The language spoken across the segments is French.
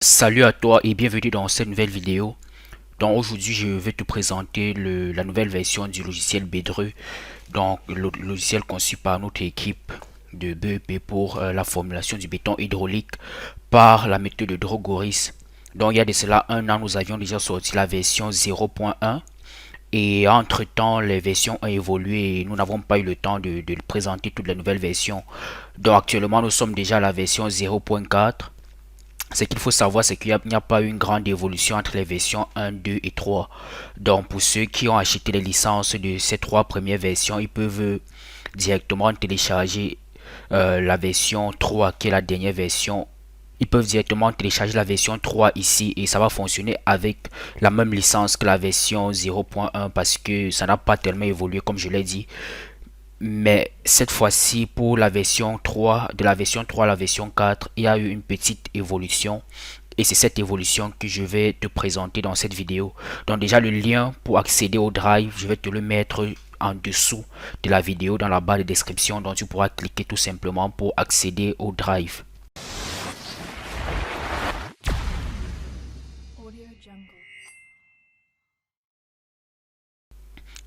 Salut à toi et bienvenue dans cette nouvelle vidéo. Donc aujourd'hui je vais te présenter la nouvelle version du logiciel Bedru. Donc le logiciel conçu par notre équipe de BEP pour la formulation du béton hydraulique par la méthode de Drogoris. Donc il y a de cela un an nous avions déjà sorti la version 0.1 et entre temps les versions ont évolué et nous n'avons pas eu le temps de présenter toutes les nouvelles versions. Donc actuellement nous sommes déjà à la version 0.4. Ce qu'il faut savoir, c'est qu'il n'y a pas eu une grande évolution entre les versions 1, 2 et 3. Donc, pour ceux qui ont acheté les licences de ces trois premières versions, ils peuvent directement télécharger la version 3, qui est la dernière version. Ils peuvent directement télécharger la version 3 ici et ça va fonctionner avec la même licence que la version 0.1 parce que ça n'a pas tellement évolué comme je l'ai dit. Mais cette fois-ci, pour la version 3, de la version 3 à la version 4, il y a eu une petite évolution. Et c'est cette évolution que je vais te présenter dans cette vidéo. Donc déjà, le lien pour accéder au Drive, je vais te le mettre en dessous de la vidéo, dans la barre de description. Donc tu pourras cliquer tout simplement pour accéder au Drive.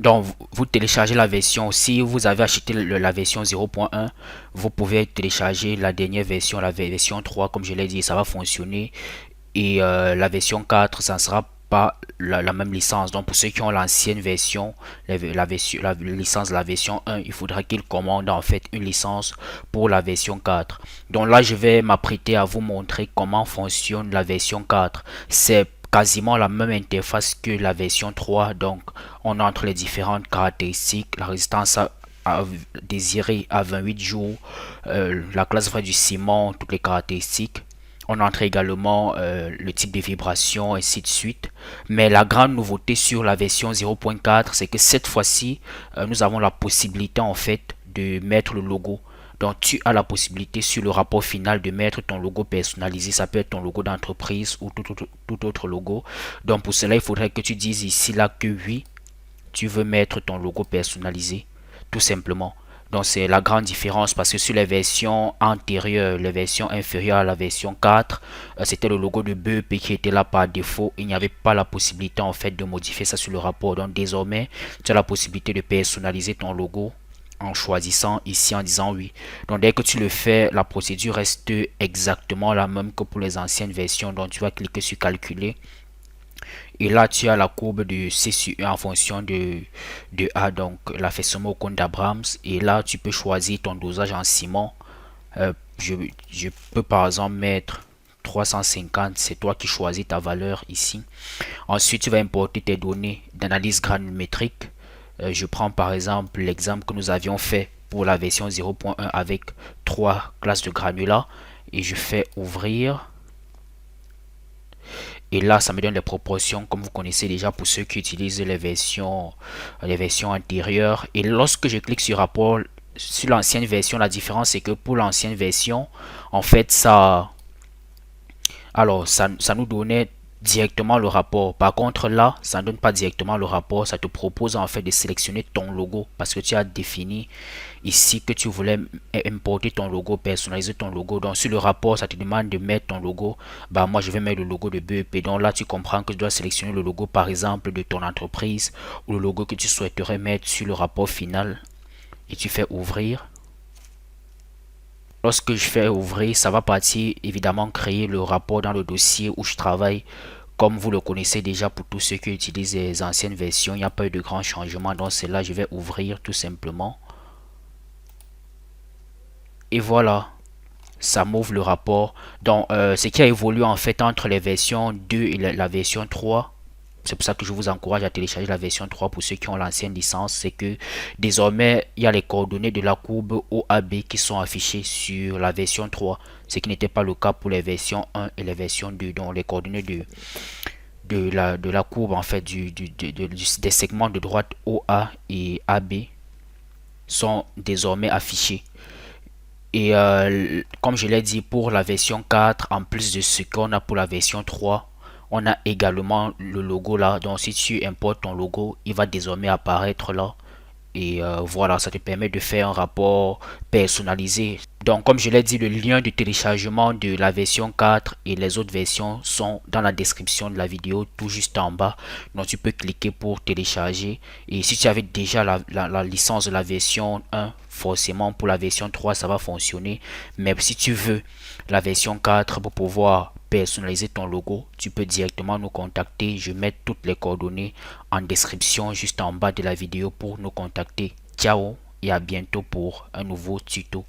Donc, vous téléchargez la version. Si vous avez acheté la version 0.1, vous pouvez télécharger la dernière version, la version 3, comme je l'ai dit, ça va fonctionner. Et la version 4, ça ne sera pas la même licence. Donc, pour ceux qui ont l'ancienne version, la licence de la version 1, il faudra qu'ils commandent en fait une licence pour la version 4. Donc là, je vais m'apprêter à vous montrer comment fonctionne la version 4. C'est quasiment la même interface que la version 3. Donc, on entre les différentes caractéristiques, la résistance à désirer à 28 jours, la classe vraie du ciment, toutes les caractéristiques. On entre également le type de vibration, ainsi de suite. Mais la grande nouveauté sur la version 0.4, c'est que cette fois-ci, nous avons la possibilité en fait de mettre le logo. Donc tu as la possibilité sur le rapport final de mettre ton logo personnalisé. Ça peut être ton logo d'entreprise ou tout autre logo. Donc pour cela, il faudrait que tu dises ici là que oui, tu veux mettre ton logo personnalisé. Tout simplement. Donc c'est la grande différence parce que sur les versions antérieures, les versions inférieures à la version 4, c'était le logo de BEP qui était là par défaut. Il n'y avait pas la possibilité en fait de modifier ça sur le rapport. Donc désormais, tu as la possibilité de personnaliser ton logo en choisissant ici en disant oui. Donc dès que tu le fais, la procédure reste exactement la même que pour les anciennes versions. Donc tu vas cliquer sur calculer. Et là, tu as la courbe de C sur E en fonction de A, donc l'affaissement au cône d'Abrams. Et là, tu peux choisir ton dosage en ciment. Je peux par exemple mettre 350, c'est toi qui choisis ta valeur ici. Ensuite, tu vas importer tes données d'analyse granulométrique. Je prends par exemple l'exemple que nous avions fait pour la version 0.1 avec 3 classes de granulats. Et je fais ouvrir. Et là, ça me donne les proportions comme vous connaissez déjà pour ceux qui utilisent les versions antérieures. Et lorsque je clique sur rapport, sur l'ancienne version, la différence c'est que pour l'ancienne version, en fait, ça nous donnait directement le rapport. Par contre là, ça ne donne pas directement le rapport. Ça te propose en fait de sélectionner ton logo parce que tu as défini ici que tu voulais importer ton logo, personnaliser ton logo. Donc sur le rapport, ça te demande de mettre ton logo. Bah moi je vais mettre le logo de BEP. Donc là tu comprends que tu dois sélectionner le logo par exemple de ton entreprise ou le logo que tu souhaiterais mettre sur le rapport final. Et tu fais ouvrir. Lorsque je fais ouvrir, ça va partir évidemment créer le rapport dans le dossier où je travaille. Comme vous le connaissez déjà pour tous ceux qui utilisent les anciennes versions, il n'y a pas eu de grands changements. Donc c'est là je vais ouvrir tout simplement. Et voilà, ça m'ouvre le rapport. Donc ce qui a évolué en fait entre les versions 2 et la version 3. C'est pour ça que je vous encourage à télécharger la version 3 pour ceux qui ont l'ancienne licence. C'est que désormais, il y a les coordonnées de la courbe OAB qui sont affichées sur la version 3. Ce qui n'était pas le cas pour les versions 1 et les versions 2. Donc les coordonnées de la courbe en fait des segments de droite OA et AB sont désormais affichés. Et comme je l'ai dit pour la version 4, en plus de ce qu'on a pour la version 3, on a également le logo là. Donc si tu importes ton logo, il va désormais apparaître là. Et voilà, ça te permet de faire un rapport personnalisé. Donc, comme je l'ai dit, le lien de téléchargement de la version 4 et les autres versions sont dans la description de la vidéo, tout juste en bas. Donc, tu peux cliquer pour télécharger. Et si tu avais déjà la licence de la version 1, forcément pour la version 3, ça va fonctionner. Mais si tu veux la version 4 pour pouvoir personnaliser ton logo, tu peux directement nous contacter. Je mets toutes les coordonnées en description juste en bas de la vidéo pour nous contacter. Ciao et à bientôt pour un nouveau tuto.